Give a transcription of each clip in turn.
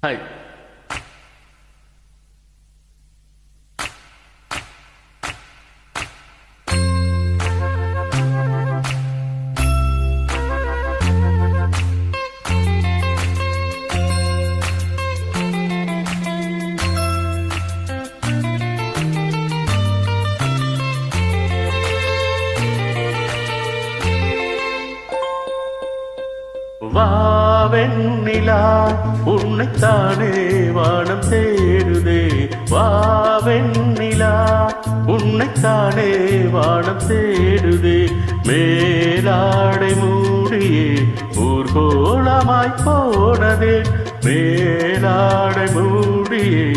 Hi. வாவெண்ணிலா உன்னைத்தானே வானம் தேடுதே. வாவெண்ணிலா உன்னைத்தானே வானம் தேடுதே. மேலாடை மூடியே ஊர்கோலமாய் போனதே. மேலாடை மூடியே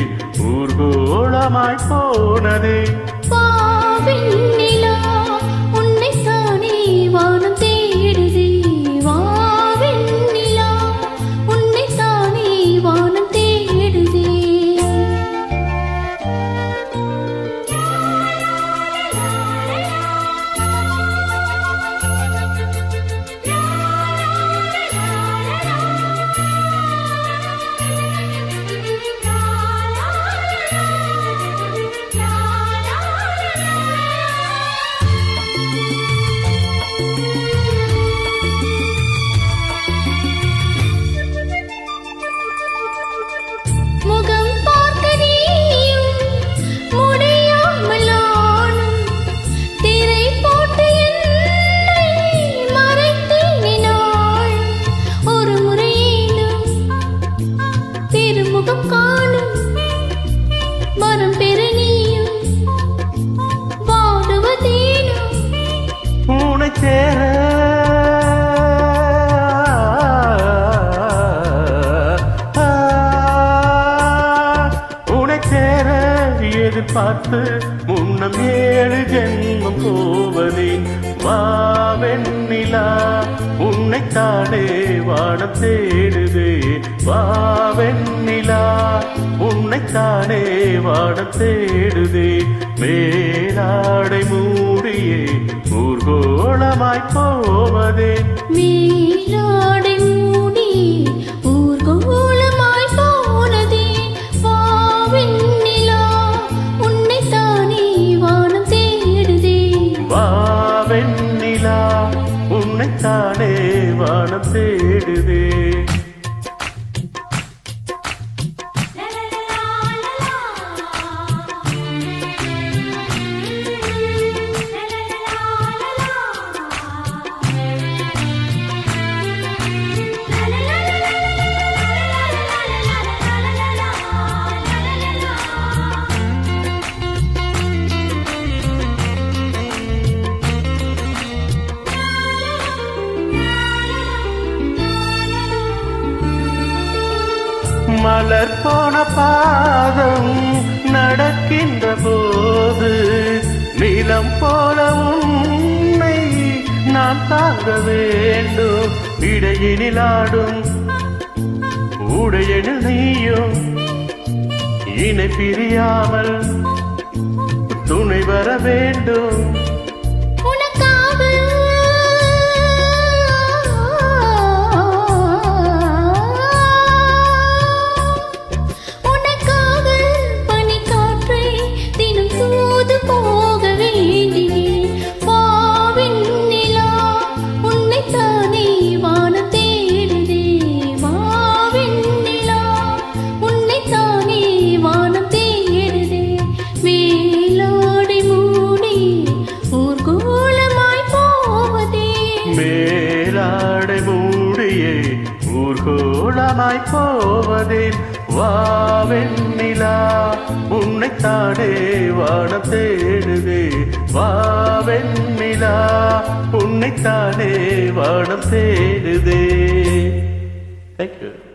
ஊர்கோலமாய் போனதே. வாவெண்ணிலா உன்னைத்தானே வானம் தேடுதே. பார்த்து முன்னம் 7 ஜென்மம் போவதே. வாவெண்ணிலா உன்னைத்தானே வானம் தேடுதே. வாவெண்ணிலா உன்னைத்தானே வானம் தேடுதே. மேலாடை மூடியே ஊர்கோலமாய் போவதே. மேலாடை மூடி ஊர்கோலமாய் போனதே. வாவெண்ணிலா உன்னைத்தானே வானம் தேடுதே. வாவெண்ணிலா உன்னைத்தானே வானம் தேடுதே. மலர் போன பாதம் நடக்கின்ற போது நிலம் போல உன்னை நான் தாங்க வேண்டும். இடையினில் ஆடும் உடையனில் நீயும் இணை பிரியாமல் துணை வர வேண்டும். மேலாடை மூடியே ஊர்கோலமாய் போவதே. வாவெண்ணிலா உன்னைத்தானே வானம் தேடுதே. வாவெண்ணிலா உன்னைத்தானே வானம் தேடுதே. Thank you.